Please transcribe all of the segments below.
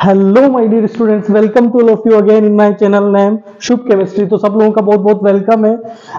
Hello my dear students, welcome to all of you again in my channel name Shubh chemistry. तो सब लोगों का बहुत बहुत वेलकम है।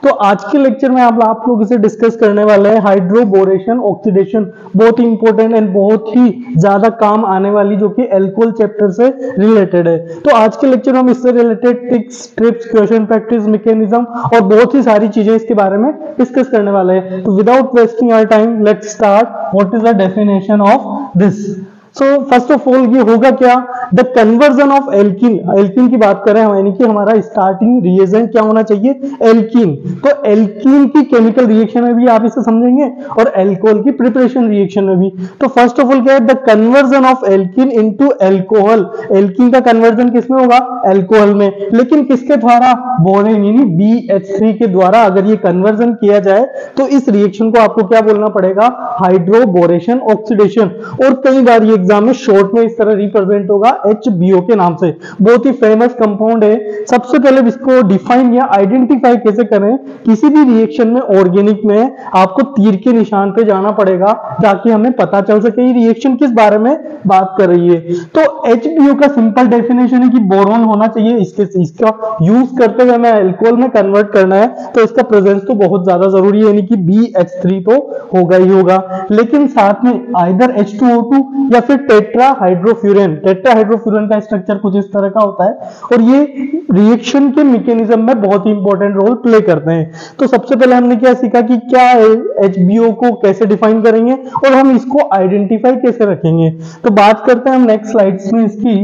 तो आज के लेक्चर में आप लोगों से डिस्कस करने वाले हैं हाइड्रोबोरेशन ऑक्सीडेशन, बहुत ही इंपॉर्टेंट एंड बहुत ही ज्यादा काम आने वाली, जो कि एल्कोहल चैप्टर से रिलेटेड है। तो आज के लेक्चर में हम इससे related tips, trips, question practice, mechanism और बहुत ही सारी चीजें इसके बारे में डिस्कस करने वाले हैं। तो without wasting our time let's start. What is the definition of this? So first of all ये होगा क्या? The conversion of alkene. Alkene की बात करें यानी कि हमारा स्टार्टिंग रिएजेंट क्या होना चाहिए? एल्कीन। तो एल्कीन की केमिकल रिएक्शन में भी आप इसे समझेंगे और एल्कोहल की प्रिपरेशन रिएक्शन में भी। तो फर्स्ट ऑफ ऑल क्या है? The conversion of alkene into alcohol. Alkene का कन्वर्जन किसमें होगा? एल्कोहल में। लेकिन किसके द्वारा? बोरेन यानी BH3 के द्वारा अगर ये कन्वर्जन किया जाए तो इस रिएक्शन को आपको क्या बोलना पड़ेगा? Hydroboration oxidation. और कई बार ये एग्जाम में शॉर्ट में इस तरह रिप्रेजेंट होगा HBO के नाम से। बहुत ही फेमस कंपाउंड है। सबसे पहले इसको डिफाइन या आइडेंटिफाई कैसे करें? किसी भी रिएक्शन में, ऑर्गेनिक में, आपको तीर के निशान पे जाना पड़ेगा ताकि हमें पता चल सके ये रिएक्शन किस बारे में बात कर रही है। तो HBO का सिंपल डेफिनेशन है कि बोरॉन होना चाहिए। इसका यूज करते हुए हमें अल्कोहल में कन्वर्ट करना है तो इसका प्रेजेंस तो बहुत ज्यादा जरूरी है, यानी कि BH3 तो होगा ही होगा। लेकिन साथ में आइदर H2O2 या फिर टेट्राहाइड्रोफ्यूरेन। टेट्राहाइड्रोफ्यूरेन का स्ट्रक्चर कुछ इस तरह का होता है और ये रिएक्शन के मैकेनिज्म में बहुत ही इंपॉर्टेंट रोल प्ले करते हैं। तो सबसे पहले हमने क्या सीखा कि क्या है HBO को कैसे डिफाइन करेंगे और हम इसको आइडेंटिफाई कैसे रखेंगे। तो बात करते हैं हम नेक्स्ट स्लाइड्स में इसकी।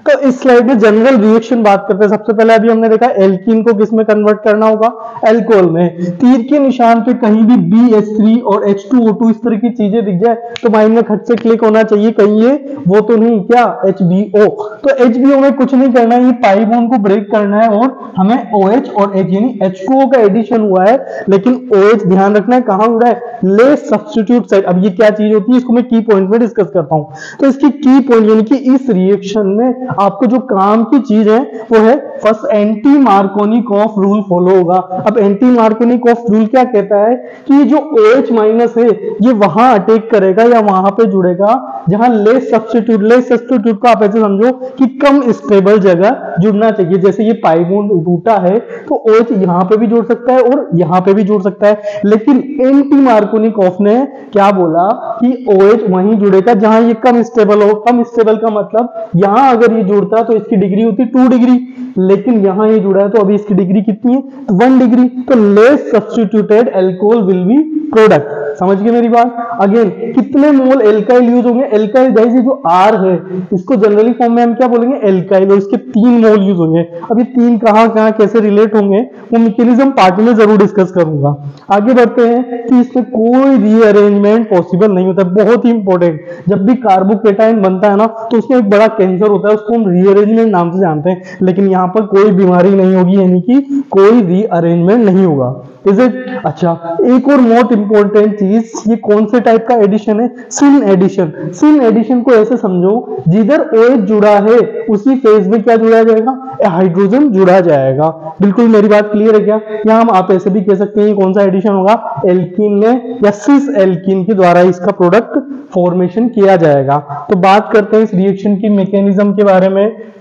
तो इस स्लाइड में जनरल रिएक्शन बात करते हैं। सबसे पहले अभी हमने देखा एल्कीन को किस में कन्वर्ट करना होगा? एल्कोहल में। तीर के निशान पे कहीं भी BH3 और H2O2 इस तरह की चीजें दिख जाए तो माइंड में खट से क्लिक होना चाहिए, कहीं ये वो तो नहीं क्या? HBO। तो HBO में कुछ नहीं करना है, ये पाई बॉन्ड को ब्रेक करना है और हमें OH और H यानी H2O का एडिशन हुआ है, लेकिन OH ध्यान रखना है कहां जुड़ा है? Less substitute side. अब ये क्या चीज होती है इसको मैं की पॉइंट में डिस्कस करता हूं। तो इसकी की पॉइंट यानी कि इस रिएक्शन में आपको जो काम की चीज है वो है first anti Markovnikov rule follow होगा। अब एंटी मार्कोनिकॉफ रूल क्या कहता है कि जो OH माइनस है ये वहां अटैक करेगा या वहां पे जुड़ेगा जहां लेस सब्स्टिट्यूट। लेस सब्स्टिट्यूट को आप ऐसे समझो कि कम स्टेबल जगह जुड़ना चाहिए। जैसे ये पाई बॉन्ड टूटा है तो OH यहां पे भी जुड़ सकता है और यहां पे भी जुड़ सकता है, लेकिन एंटी मार्कोनिकॉफ ने क्या बोला कि OH वहीं जुड़ेगा जहां ये कम स्टेबल हो। कम स्टेबल का मतलब यहां अगर ये जुड़ता तो इसकी डिग्री होती 2 डिग्री, लेकिन यहां ये जुड़ा है तो अभी इसकी डिग्री कितनी है? 1 डिग्री। तो less substituted alcohol will be product. समझ गए मेरी बात? अगेन कितने मोल एल्काइल यूज होंगे? एल्काइल गाइस ये जो R है इसको जनरली फॉर्म में हम क्या बोलेंगे? एल्काइल, और इसके 3 मोल यूज होंगे। अब ये 3 कहां कहां कैसे रिलेट होंगे वो मैकेनिज्म पार्ट में जरूर डिस्कस करूंगा। आगे बढ़ते हैं कि इसमें कोई रीअरेंजमेंट पॉसिबल नहीं होता। बहुत ही इंपॉर्टेंट, जब भी कार्बोकेटाइन बनता है ना तो उसमें एक बड़ा कैंसर होता है, उसको हम रीअरेंजमेंट नाम से जानते हैं, लेकिन यहाँ पर कोई बीमारी नहीं होगी, यानी कि कोई रीअरेंजमेंट नहीं होगा। Is it? अच्छा, एक और मोस्ट इंपॉर्टेंट चीज, ये कौन से टाइप का एडिशन है? सिन एडिशन। सिन एडिशन को ऐसे समझो जिधर OH जुड़ा है उसी फेज में क्या जुड़ा जाएगा? हाइड्रोजन जुड़ा जाएगा। बिल्कुल मेरी बात क्लियर है क्या? यहाँ हम आप ऐसे भी कह सकते हैं कौन सा एडिशन होगा? एल्कीन में या सिस एल्कीन के द्वारा इसका प्रोडक्ट फॉर्मेशन किया जाएगा। तो बात करते हैं इस रिएक्शन की मैकेनिज्म के बारे में।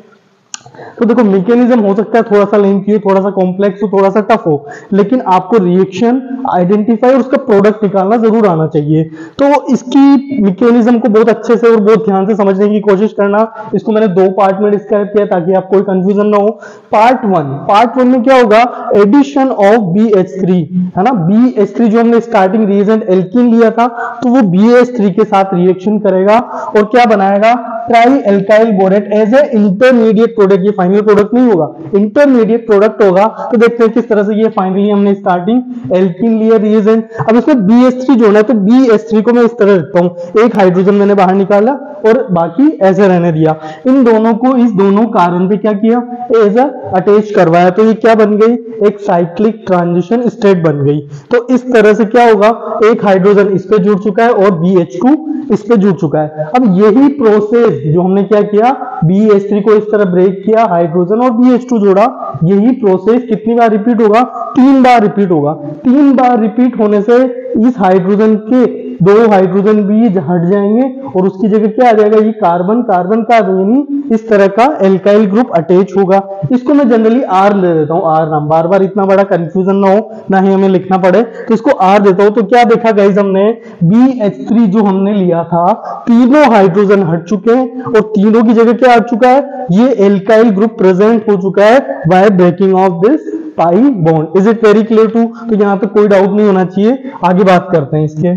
तो देखो मैकेनिज्म हो सकता है थोड़ा सा लेंथी हो, थोड़ा सा कॉम्प्लेक्स हो, थोड़ा सा टफ हो, लेकिन आपको रिएक्शन आइडेंटिफाई और उसका प्रोडक्ट निकालना जरूर आना चाहिए। तो इसकी मैकेनिज्म को बहुत अच्छे से और बहुत ध्यान से समझने की कोशिश करना। इसको मैंने 2 पार्ट में डिस्क्राइब किया ताकि आप कोई कंफ्यूजन ना हो। पार्ट वन में क्या होगा? एडिशन ऑफ BH3, है ना। BH3 जो हमने स्टार्टिंग रिएजेंट एल्कीन लिया था तो वो BH3 के साथ रिएक्शन करेगा और क्या बनाएगा? Trialkyl borate as a intermediate product. ये फाइनल प्रोडक्ट नहीं होगा, इंटरमीडिएट प्रोडक्ट होगा। तो देखते हैं किस तरह से ये फाइनली हमने स्टार्टिंग एल्कीन लिया रिएजेंट। अब इसमें BH3 जोड़ना है तो BH3 को मैं इस तरह रखता हूं, एक हाइड्रोजन मैंने बाहर निकाला और बाकी ऐसे रहने दिया। इन दोनों को इस दोनों कार्बन पे क्या किया? एज अटैच करवाया, तो ये क्या बन गई? एक साइक्लिक ट्रांजिशन स्टेट बन गई। तो इस तरह से क्या होगा? एक हाइड्रोजन इस पे जुड़ चुका है और BH2 इस पे जुड़ चुका है। अब यही प्रोसेस जो हमने क्या किया? BH3 को इस तरह ब्रेक किया, हाइड्रोजन और BH2 जोड़ा। यही प्रोसेस कितनी बार रिपीट होगा? 3 बार रिपीट होगा। 3 बार रिपीट होने से इस हाइड्रोजन के दो हाइड्रोजन भी हट जाएंगे और उसकी जगह क्या आ जाएगा, ये कार्बन कार्बन कार्बन, यानी इस तरह का एल्काइल ग्रुप अटैच होगा। इसको मैं जनरली आर ले देता हूँ, आर नाम, बार बार इतना बड़ा कंफ्यूजन ना हो, ना ही हमें लिखना पड़े, तो इसको आर देता हूं। तो क्या देखा गाइस हमने, BH3 जो हमने लिया था, तीनों हाइड्रोजन हट चुके हैं और तीनों की जगह क्या हट चुका है, ये एल्काइल ग्रुप प्रेजेंट हो चुका है by breaking of this pi bond. Is it very clear to? तो यहाँ पे कोई डाउट नहीं होना चाहिए। आगे बात करते हैं इसके।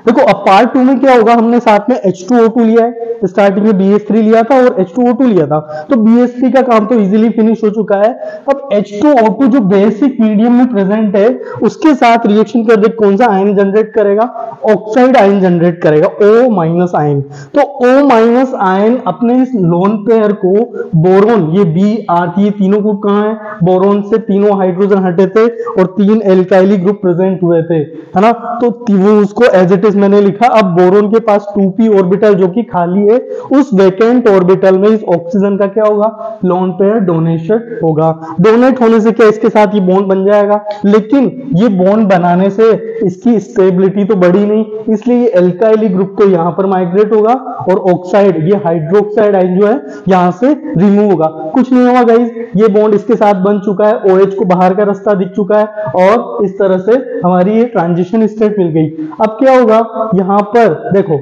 देखो अब पार्ट 2 में क्या होगा, हमने साथ में H2O2 लिया है, स्टार्टिंग में BH3 लिया था और H2O2 लिया था, तो BH3 का काम तो इजीली फिनिश हो चुका है। अब H2O2 जो बेसिक मीडियम में प्रेजेंट है उसके साथ रिएक्शन कर दे, कौन सा आयन जनरेट करेगा, ऑक्साइड आयन जनरेट करेगा, O- आयन। तो O- आयन अपने इस लोन पेयर को बोरोन, ये Br, ये तीनों ग्रुप कहां है, बोरोन से तीनों हाइड्रोजन हटे थे और 3 एल्काइली ग्रुप प्रेजेंट हुए थे, है ना, तो वो उसको एज इट इज मैंने लिखा। अब बोरोन के पास 2p ऑर्बिटल जो कि खाली है, उस वैकेंट ऑर्बिटल में इस ऑक्सीजन का क्या होगा, लोन पेयर डोनेशन होगा। डोनेट होने से क्या इसके साथ ये बॉन्ड बन जाएगा, लेकिन ये बॉन्ड बनाने से इसकी स्टेबिलिटी तो बढ़ी नहीं, इसलिए ये एल्काइली ग्रुप तो यहां पर माइग्रेट होगा और ऑक्साइड, ये हाइड्रोक्साइड आयन जो है यहां से रिमूव होगा। कुछ नहीं होगा गाइस, ये बॉन्ड इसके साथ बन चुका है, OH को बाहर का रास्ता दिख चुका है और इस तरह से हमारी ये ट्रांजिशन स्टेट मिल गई। अब क्या होगा, यहां पर देखो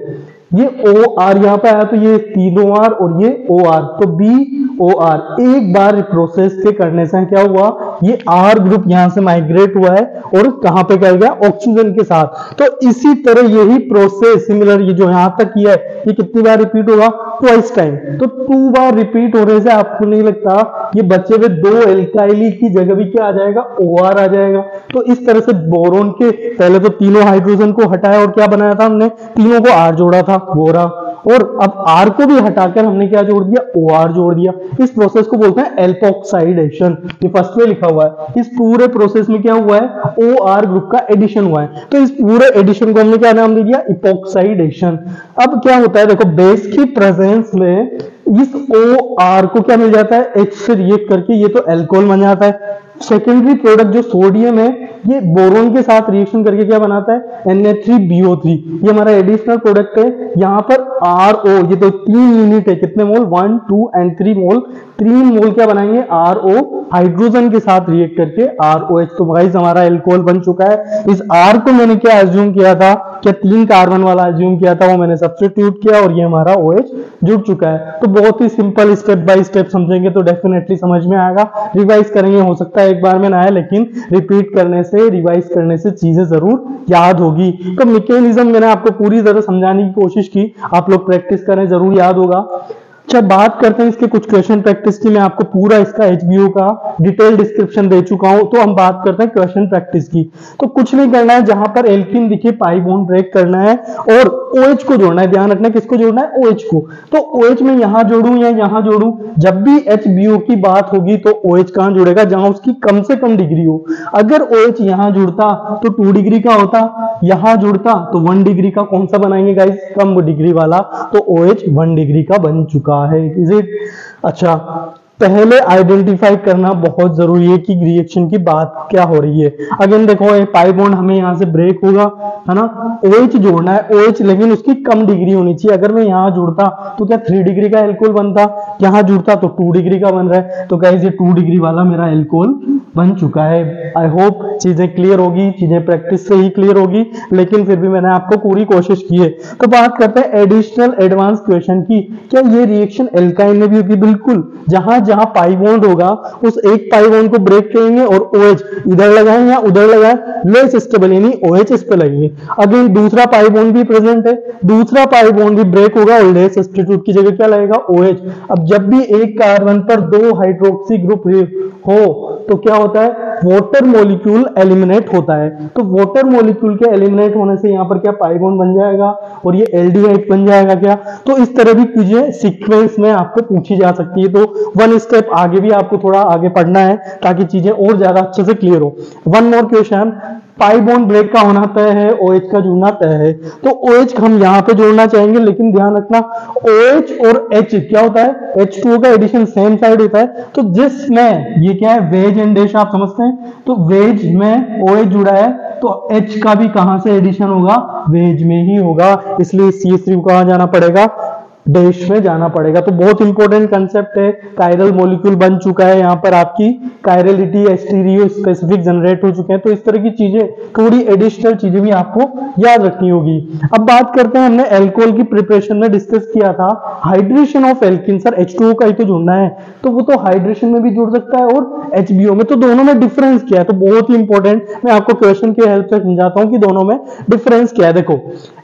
ये OR यहां पे आया, तो ये तीनों R और ये OR, तो BOR। एक बार प्रोसेस के करने से क्या हुआ, ये R ग्रुप यहां से माइग्रेट हुआ है और कहां पे कर गया, ऑक्सीजन के साथ। तो इसी तरह यही प्रोसेस सिमिलर, ये जो यहां तक किया है, ये कितनी बार रिपीट होगा, ट्वाइस टाइम। तो 2 बार रिपीट होने से आपको नहीं लगता ये बचे हुए 2 एल्काइली की जगह भी क्या आ जाएगा, OR आ जाएगा। तो इस तरह से बोरोन के पहले तो तीनों हाइड्रोजन को हटाया और क्या बनाया था हमने, तीनों को R जोड़ा था, बोरा, और अब R को भी हटाकर हमने क्या जोड़ दिया, OR जोड़ दिया। इस प्रोसेस को बोलते हैं एल्पोक्साइडेशन, ये फर्स्ट में लिखा हुआ है। इस पूरे प्रोसेस में क्या हुआ है, OR ग्रुप का एडिशन हुआ है, तो इस पूरे एडिशन को हमने क्या नाम दे दिया, इपोक्साइडेशन। अब क्या होता है, देखो बेस की प्रेजेंस में इस OR को क्या मिल जाता है, H से रिएक्ट करके ये तो एल्कोहल बन जाता है। सेकेंडरी प्रोडक्ट जो सोडियम है, ये बोरोन के साथ रिएक्शन करके क्या बनाता है, Na3BO3, ये हमारा एडिशनल प्रोडक्ट है। यहाँ पर RO, ये तो 3 यूनिट है, कितने मोल, 1, 2 एंड 3 मोल, 3 मोल क्या बनाएंगे, RO, हाइड्रोजन के साथ रिएक्ट करके ROH। तो गाइस हमारा एल्कोहल बन चुका है। इस R को मैंने क्या एज्यूम किया था, क्या 3 कार्बन वाला एज्यूम किया था, वो मैंने सब्स्टिट्यूट किया और ये हमारा OH जुड़ चुका है। तो बहुत ही सिंपल, स्टेप बाय स्टेप समझेंगे तो डेफिनेटली समझ में आएगा। रिवाइज करेंगे, हो सकता है एक बार में ना आए, लेकिन रिपीट करने से, रिवाइज करने से चीजें जरूर याद होगी। तो मैकेनिज्म मैंने आपको पूरी तरह समझाने की कोशिश की, आप लोग प्रैक्टिस करें, जरूर याद होगा। अच्छा बात करते हैं इसके कुछ क्वेश्चन प्रैक्टिस की। मैं आपको पूरा इसका HBO का डिटेल डिस्क्रिप्शन दे चुका हूं, तो हम बात करते हैं क्वेश्चन प्रैक्टिस की। तो कुछ नहीं करना है, जहां पर एल्कीन दिखे पाई बॉन्ड ब्रेक करना है और OH को जोड़ना है। ध्यान रखना किसको जोड़ना है, OH को। तो OH में यहां जोड़ू या यहां जोड़ू, जब भी HBO की बात होगी तो OH कहां जुड़ेगा, जहां उसकी कम से कम डिग्री हो। अगर OH यहां जुड़ता तो 2 डिग्री का होता, यहां जुड़ता तो 1 डिग्री का। कौन सा बनाएंगे गाइस, कम डिग्री वाला, तो OH 1 डिग्री का बन चुका है। Is it? अच्छा पहले आइडेंटिफाई करना बहुत जरूरी है कि रिएक्शन की बात क्या हो रही है। अगेन देखो ये पाई बॉन्ड हमें यहां से ब्रेक होगा, है ना, OH जोड़ना है, OH लेकिन उसकी कम डिग्री होनी चाहिए। अगर मैं यहां जुड़ता तो क्या 3 डिग्री का एल्कोहल बनता, यहां जुड़ता तो 2 डिग्री का बन रहा है। तो गाइस ये 2 डिग्री वाला मेरा एल्कोहल बन चुका है। आई होप चीजें क्लियर होगी, चीजें प्रैक्टिस से ही क्लियर होगी, लेकिन फिर भी मैंने आपको पूरी कोशिश की है। तो बात करते हैं एडिशनल एडवांस क्वेश्चन की। क्या ये रिएक्शन एल्काइन में भी होगी? बिल्कुल। जहां जहां पाई बॉन्ड होगा उस एक पाई बॉन्ड को ब्रेक करेंगे और OH इधर लगाएं या उधर लगाएं, लेस स्टेबल यानी OH इस पे लगेंगे। अगेन दूसरा पाई बॉन्ड भी प्रेजेंट है, दूसरा पाई बॉन्ड भी ब्रेक होगा और लेस सब्स्टिट्यूट की जगह क्या लगेगा, OH। अब जब भी एक कार्बन पर 2 हाइड्रोक्सी ग्रुप हो तो क्या होता है, वाटर मॉलिक्यूल एलिमिनेट होता है। तो वाटर मॉलिक्यूल के एलिमिनेट होने से यहाँ पर क्या पाई बॉन्ड बन जाएगा और ये एल्डिहाइड बन जाएगा क्या। तो इस तरह भी चीजें सीक्वेंस में आपको पूछी जा सकती है। तो 1 स्टेप आगे भी आपको थोड़ा आगे पढ़ना है ताकि चीजें और ज्यादा अच्छे से क्लियर हो। 1 more question, pi bond break का होना तय है, OH का जुड़ना तय है। तो OH हम यहाँ पे जोड़ना चाहेंगे, लेकिन ध्यान रखना OH और H क्या होता है, H2O का एडिशन सेम साइड होता है। तो जिसमें ये क्या है, वेज एंड डैश आप समझते हैं, तो वेज में OH जुड़ा है तो H का भी कहां से एडिशन होगा, वेज में ही होगा, इसलिए CH3 को कहां जाना पड़ेगा, डैश में जाना पड़ेगा। तो बहुत इंपॉर्टेंट कंसेप्ट है। कायरल मॉलिक्यूल बन चुका है, यहाँ पर आपकी कायरलिटी स्टीरियो स्पेसिफिक जनरेट हो चुके हैं। तो इस तरह की चीजें, थोड़ी एडिशनल चीजें भी आपको याद रखनी होगी। अब बात करते हैं, हमने एल्कोहल की प्रिपरेशन में डिस्कस किया था hydration of alkene. Sir H2O का ही तो जुड़ना है, तो वो तो हाइड्रेशन में भी जुड़ सकता है और HBO में, तो दोनों में डिफरेंस क्या है, तो बहुत ही इंपॉर्टेंट, मैं आपको क्वेश्चन की हेल्प से समझाता हूं कि दोनों में डिफरेंस क्या है। देखो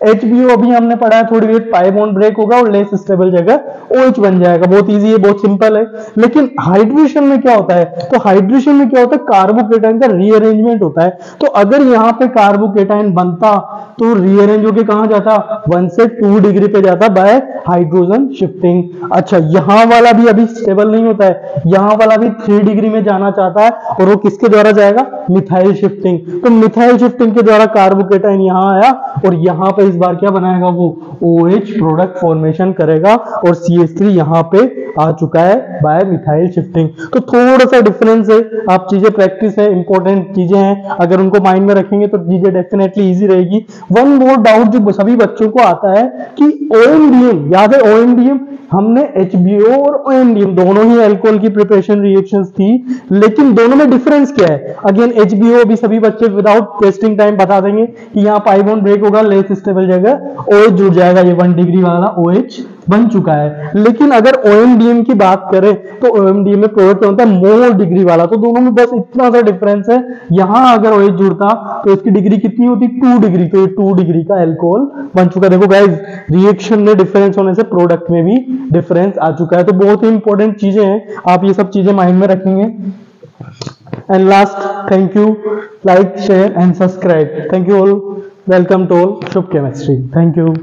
HBO अभी हमने पढ़ा है, थोड़ी देर पाई बॉन्ड ब्रेक होगा और लेस स्टेबल जगह OH बन जाएगा, बहुत इजी है, बहुत सिंपल है। लेकिन हाइड्रेशन में क्या होता है, तो हाइड्रेशन में क्या होता है, कार्बोकेटाइन का रीअरेंजमेंट होता है। तो अगर यहाँ पे कार्बोकेटाइन बनता तो रीअरेंज होके कहां जाता, 1 से 2 डिग्री पे जाता बाय हाइड्रोजन शिफ्टिंग। अच्छा, यहां वाला भी अभी स्टेबल नहीं होता है, यहां वाला भी 3 डिग्री में जाना चाहता है, और वो किसके द्वारा जाएगा, मिथाइल शिफ्टिंग। तो मिथाइल शिफ्टिंग के द्वारा कार्बोकेटाइन यहां आया और यहां पे इस बार क्या बनाएगा, वो OH प्रोडक्ट फॉर्मेशन करेगा और CH3 यहां पे आ चुका है बाय मिथाइल शिफ्टिंग। तो थोड़ा सा डिफरेंस है, आप चीजें प्रैक्टिस है, इंपॉर्टेंट चीजें हैं, अगर उनको माइंड में रखेंगे तो चीजें डेफिनेटली इजी रहेगी। वन मोर डाउट जो सभी बच्चों को आता है कि OMDM याद है, OMDM हमने HBO और OMDM दोनों ही अल्कोहल की प्रिपरेशन रिएक्शंस थी, लेकिन दोनों में डिफरेंस क्या है। अगेन HBO भी सभी बच्चे विदाउट वेस्टिंग टाइम बता देंगे कि यहाँ पाई बॉन्ड ब्रेक होगा, लेस स्टेबल जगह OH जुड़ जाएगा, ये 1 डिग्री वाला OH बन चुका है। लेकिन अगर OMDM की बात करें तो OMDM में प्रोडक्ट होता है मोर डिग्री वाला, तो दोनों में बस इतना सा डिफरेंस है। यहां अगर OH जुड़ता तो इसकी डिग्री कितनी होती, 2 डिग्री, तो ये 2 डिग्री का अल्कोहल बन चुका है। देखो गाइस, रिएक्शन में डिफरेंस होने से प्रोडक्ट में भी डिफरेंस आ चुका है। तो बहुत ही इंपॉर्टेंट चीजें हैं, आप ये सब चीजें माइंड में रखेंगे। And last, thank you, like share and subscribe. Thank you all, welcome to all Shubh chemistry, thank you.